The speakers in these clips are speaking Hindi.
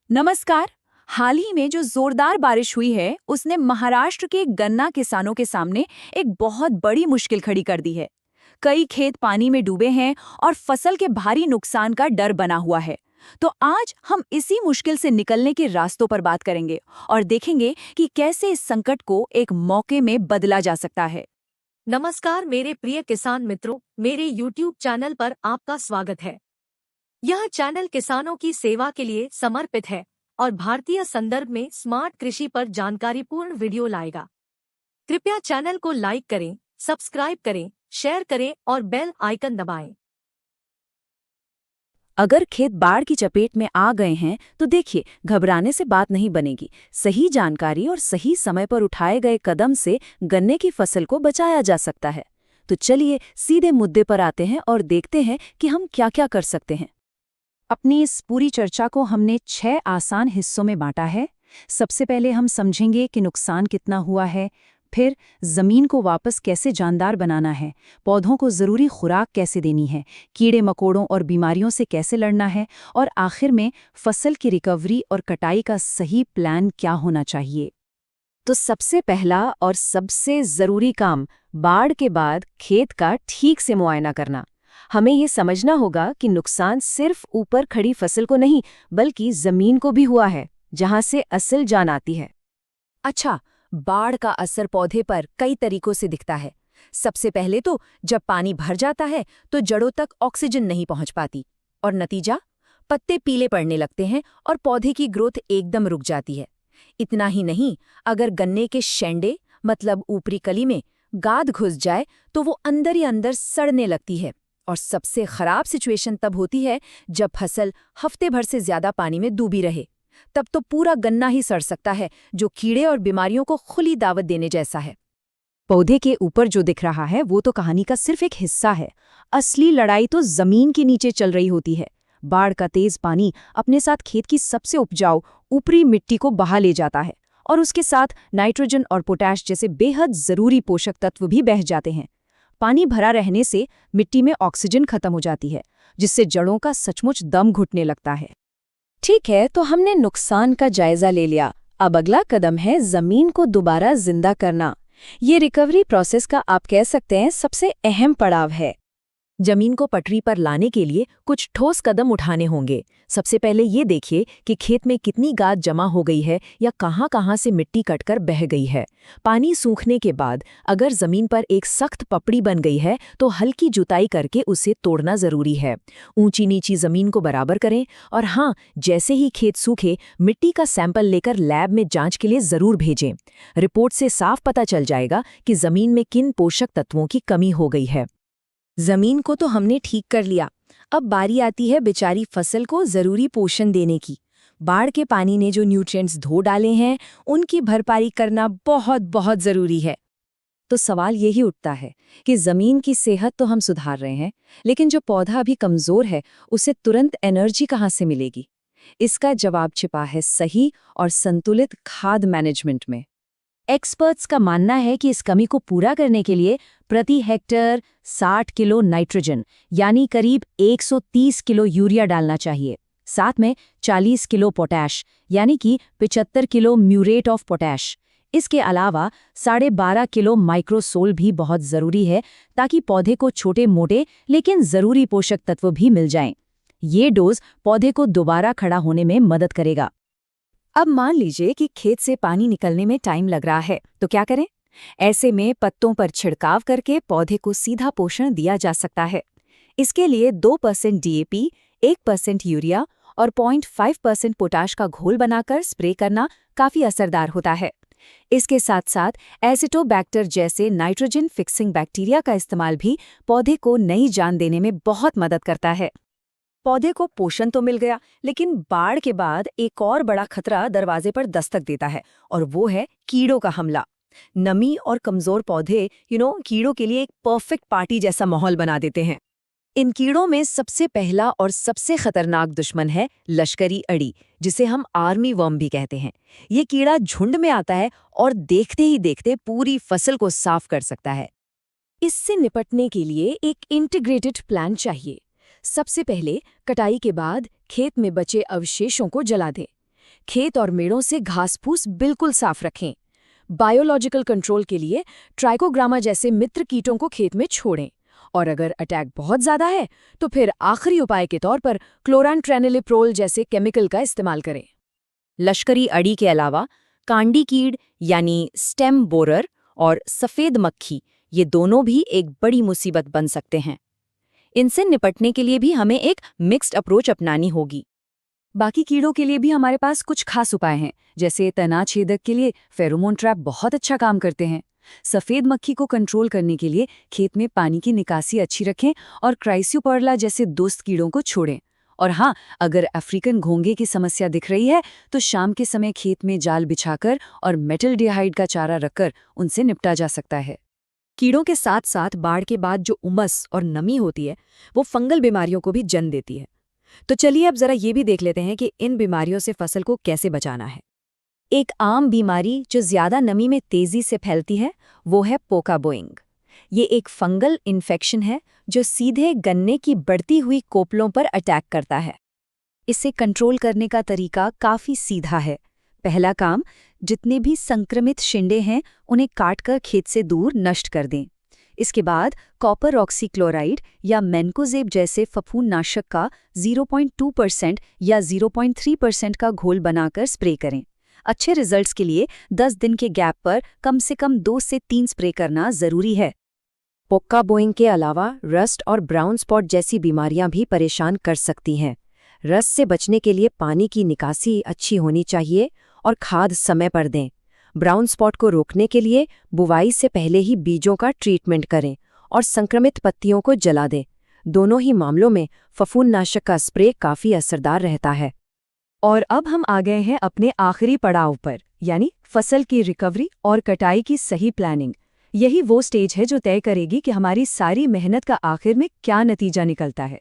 नमस्कार। हाल ही में जो जोरदार बारिश हुई है उसने महाराष्ट्र के गन्ना किसानों के सामने एक बहुत बड़ी मुश्किल खड़ी कर दी है। कई खेत पानी में डूबे हैं और फसल के भारी नुकसान का डर बना हुआ है। तो आज हम इसी मुश्किल से निकलने के रास्तों पर बात करेंगे और देखेंगे कि कैसे इस संकट को एक मौके में बदला जा सकता है। नमस्कार मेरे प्रिय किसान मित्रों, मेरे YouTube चैनल पर आपका स्वागत है। यह चैनल किसानों की सेवा के लिए समर्पित है और भारतीय संदर्भ में स्मार्ट कृषि पर जानकारीपूर्ण वीडियो लाएगा। कृपया चैनल को लाइक करें, सब्सक्राइब करें, शेयर करें और बेल आइकन दबाएं। अगर खेत बाढ़ की चपेट में आ गए हैं तो देखिए, घबराने से बात नहीं बनेगी। सही जानकारी और सही समय पर उठाए गए कदम से गन्ने की फसल को बचाया जा सकता है। तो चलिए सीधे मुद्दे पर आते हैं और देखते हैं कि हम क्या क्या कर सकते हैं। अपनी इस पूरी चर्चा को हमने 6 आसान हिस्सों में बांटा है। सबसे पहले हम समझेंगे कि नुकसान कितना हुआ है, फिर जमीन को वापस कैसे जानदार बनाना है, पौधों को जरूरी खुराक कैसे देनी है, कीड़े मकोड़ों और बीमारियों से कैसे लड़ना है, और आखिर में फसल की रिकवरी और कटाई का सही प्लान क्या होना चाहिए। तो सबसे पहला और सबसे जरूरी काम बाढ़ के बाद खेत का ठीक से मुआयना करना। हमें ये समझना होगा कि नुकसान सिर्फ ऊपर खड़ी फसल को नहीं, बल्कि जमीन को भी हुआ है, जहां से असल जान आती है। अच्छा, बाढ़ का असर पौधे पर कई तरीकों से दिखता है। सबसे पहले तो जब पानी भर जाता है तो जड़ों तक ऑक्सीजन नहीं पहुंच पाती, और नतीजा, पत्ते पीले पड़ने लगते हैं और पौधे की ग्रोथ एकदम रुक जाती है। इतना ही नहीं, अगर गन्ने के शेंडे मतलब ऊपरी कली में गाद घुस जाए तो वो अंदर ही अंदर सड़ने लगती है। और सबसे खराब सिचुएशन तब होती है जब फसल हफ्ते भर से ज्यादा पानी में डूबी रहे। तब तो पूरा गन्ना ही सड़ सकता है, जो कीड़े और बीमारियों को खुली दावत देने जैसा है। पौधे के ऊपर जो दिख रहा है वो तो कहानी का सिर्फ एक हिस्सा है। असली लड़ाई तो जमीन के नीचे चल रही होती है। बाढ़ का तेज पानी अपने साथ खेत की सबसे उपजाऊ ऊपरी मिट्टी को बहा ले जाता है, और उसके साथ नाइट्रोजन और पोटैश जैसे बेहद जरूरी पोषक तत्व भी बह जाते हैं। पानी भरा रहने से मिट्टी में ऑक्सीजन खत्म हो जाती है, जिससे जड़ों का सचमुच दम घुटने लगता है। ठीक है, तो हमने नुकसान का जायजा ले लिया। अब अगला कदम है जमीन को दोबारा जिंदा करना। ये रिकवरी प्रोसेस का आप कह सकते हैं सबसे अहम पड़ाव है। जमीन को पटरी पर लाने के लिए कुछ ठोस कदम उठाने होंगे। सबसे पहले ये देखिए कि खेत में कितनी गाद जमा हो गई है या कहाँ-कहाँ से मिट्टी कटकर बह गई है। पानी सूखने के बाद अगर जमीन पर एक सख्त पपड़ी बन गई है तो हल्की जुताई करके उसे तोड़ना जरूरी है। ऊंची नीची जमीन को बराबर करें, और हाँ, जैसे ही खेत सूखे मिट्टी का सैंपल लेकर लैब में जांच के लिए जरूर भेजें। रिपोर्ट से साफ पता चल जाएगा कि जमीन में किन पोषक तत्वों की कमी हो गई है। जमीन को तो हमने ठीक कर लिया, अब बारी आती है बेचारी फसल को जरूरी पोषण देने की। बाढ़ के पानी ने जो न्यूट्रिएंट्स धो डाले हैं उनकी भरपाई करना बहुत बहुत जरूरी है। तो सवाल यही उठता है कि जमीन की सेहत तो हम सुधार रहे हैं, लेकिन जो पौधा अभी कमजोर है उसे तुरंत एनर्जी कहाँ से मिलेगी? इसका जवाब छिपा है सही और संतुलित खाद मैनेजमेंट में। एक्सपर्ट्स का मानना है कि इस कमी को पूरा करने के लिए प्रति हेक्टेयर 60 किलो नाइट्रोजन यानी करीब 130 किलो यूरिया डालना चाहिए। साथ में 40 किलो पोटैश यानी कि 75 किलो म्यूरेट ऑफ पोटैश। इसके अलावा 12.5 किलो माइक्रोसोल भी बहुत ज़रूरी है, ताकि पौधे को छोटे मोटे लेकिन ज़रूरी पोषक तत्व भी मिल जाएं। ये डोज पौधे को दोबारा खड़ा होने में मदद करेगा। अब मान लीजिए कि खेत से पानी निकलने में टाइम लग रहा है, तो क्या करें? ऐसे में पत्तों पर छिड़काव करके पौधे को सीधा पोषण दिया जा सकता है। इसके लिए 2% डीएपी, 1% यूरिया और 0.5% पोटाश का घोल बनाकर स्प्रे करना काफी असरदार होता है। इसके साथ साथ एसिटोबैक्टर जैसे नाइट्रोजन फिक्सिंग बैक्टीरिया का इस्तेमाल भी पौधे को नई जान देने में बहुत मदद करता है। पौधे को पोषण तो मिल गया, लेकिन बाढ़ के बाद एक और बड़ा खतरा दरवाजे पर दस्तक देता है, और वो है कीड़ों का हमला। नमी और कमजोर पौधे कीड़ों के लिए एक परफेक्ट पार्टी जैसा माहौल बना देते हैं। इन कीड़ों में सबसे पहला और सबसे खतरनाक दुश्मन है लश्करी अड़ी, जिसे हम आर्मी वर्म भी कहते हैं। ये कीड़ा झुंड में आता है और देखते ही देखते पूरी फसल को साफ कर सकता है। इससे निपटने के लिए एक इंटीग्रेटेड प्लान चाहिए। सबसे पहले कटाई के बाद खेत में बचे अवशेषों को जला दें। खेत और मेड़ों से घास फूस बिल्कुल साफ रखें। बायोलॉजिकल कंट्रोल के लिए ट्राइकोग्रामा जैसे मित्र कीटों को खेत में छोड़ें। और अगर अटैक बहुत ज्यादा है तो फिर आखिरी उपाय के तौर पर क्लोरानट्रेनिलिप्रोल जैसे केमिकल का इस्तेमाल करें। लश्करी अड़ी के अलावा कांडी कीड़ यानी स्टेम बोरर और सफेद मक्खी, ये दोनों भी एक बड़ी मुसीबत बन सकते हैं। इनसे निपटने के लिए भी हमें एक मिक्स्ड अप्रोच अपनानी होगी। बाकी कीड़ों के लिए भी हमारे पास कुछ खास उपाय हैं, जैसे तना छेदक के लिए फेरोमोन ट्रैप बहुत अच्छा काम करते हैं। सफेद मक्खी को कंट्रोल करने के लिए खेत में पानी की निकासी अच्छी रखें और क्राइसियोपर्ला जैसे दोस्त कीड़ों को छोड़ें। और हाँ, अगर अफ्रीकन घोंघे की समस्या दिख रही है तो शाम के समय खेत में जाल बिछाकर और मेटल डिहाइड का चारा रखकर उनसे निपटा जा सकता है। कीड़ों के साथ साथ बाढ़ के बाद जो उमस और नमी होती है वो फंगल बीमारियों को भी जन्म देती है। तो चलिए अब जरा ये भी देख लेते हैं कि इन बीमारियों से फसल को कैसे बचाना है। एक आम बीमारी जो ज्यादा नमी में तेजी से फैलती है वो है पोका बोइंग। ये एक फंगल इन्फेक्शन है जो सीधे गन्ने की बढ़ती हुई कोपलों पर अटैक करता है। इसे कंट्रोल करने का तरीका काफी सीधा है। पहला काम, जितने भी संक्रमित शिंडे हैं उन्हें काटकर खेत से दूर नष्ट कर दें। इसके बाद कॉपर ऑक्सीक्लोराइड या मैनकोजेब जैसे फफूंदनाशक का 0.2% या 0.3% का घोल बनाकर स्प्रे करें। अच्छे रिजल्ट्स के लिए 10 दिन के गैप पर कम से कम 2 से 3 स्प्रे करना जरूरी है। पोका बोइंग के अलावा रस्ट और ब्राउन स्पॉट जैसी बीमारियां भी परेशान कर सकती हैं। रस्ट से बचने के लिए पानी की निकासी अच्छी होनी चाहिए और खाद समय पर दें। ब्राउन स्पॉट को रोकने के लिए बुवाई से पहले ही बीजों का ट्रीटमेंट करें और संक्रमित पत्तियों को जला दें। दोनों ही मामलों में फफूंदनाशक का स्प्रे काफी असरदार रहता है। और अब हम आ गए हैं अपने आखिरी पड़ाव पर, यानी फसल की रिकवरी और कटाई की सही प्लानिंग। यही वो स्टेज है जो तय करेगी कि हमारी सारी मेहनत का आखिर में क्या नतीजा निकलता है।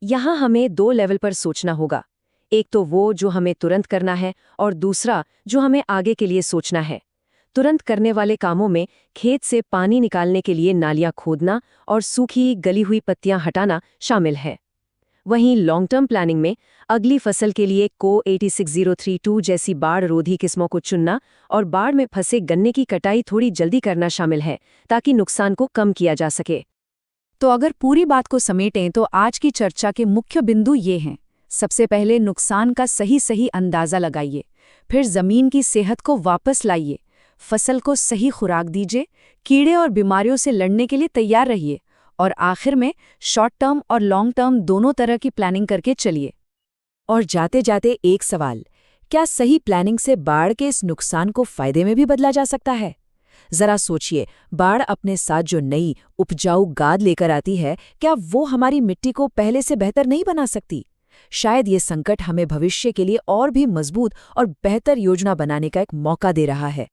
यहाँ हमें 2 लेवल पर सोचना होगा। एक तो वो जो हमें तुरंत करना है और दूसरा जो हमें आगे के लिए सोचना है। तुरंत करने वाले कामों में खेत से पानी निकालने के लिए नालियां खोदना और सूखी गली हुई पत्तियां हटाना शामिल है। वहीं लॉन्ग टर्म प्लानिंग में अगली फसल के लिए को 86032 जैसी बाढ़ रोधी किस्मों को चुनना और बाढ़ में फंसे गन्ने की कटाई थोड़ी जल्दी करना शामिल है ताकि नुकसान को कम किया जा सके। तो अगर पूरी बात को समेटें तो आज की चर्चा के मुख्य बिंदु ये हैं। सबसे पहले नुकसान का सही अंदाजा लगाइए, फिर जमीन की सेहत को वापस लाइए, फसल को सही खुराक दीजिए, कीड़े और बीमारियों से लड़ने के लिए तैयार रहिए और आखिर में शॉर्ट टर्म और लॉन्ग टर्म दोनों तरह की प्लानिंग करके चलिए। और जाते जाते एक सवाल, क्या सही प्लानिंग से बाढ़ के इस नुकसान को फायदे में भी बदला जा सकता है? जरा सोचिए, बाढ़ अपने साथ जो नई उपजाऊ गाद लेकर आती है, क्या वो हमारी मिट्टी को पहले से बेहतर नहीं बना सकती? शायद ये संकट हमें भविष्य के लिए और भी मजबूत और बेहतर योजना बनाने का एक मौका दे रहा है।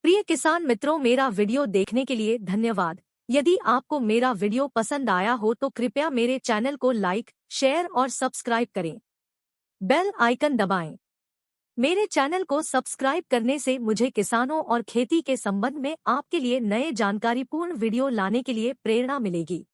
प्रिय किसान मित्रों, मेरा वीडियो देखने के लिए धन्यवाद। यदि आपको मेरा वीडियो पसंद आया हो तो कृपया मेरे चैनल को लाइक, शेयर और सब्सक्राइब करें। बेल आइकन दबाएं। मेरे चैनल को सब्सक्राइब करने से मुझे किसानों और खेती के संबंध में आपके लिए नए जानकारीपूर्ण वीडियो लाने के लिए प्रेरणा मिलेगी।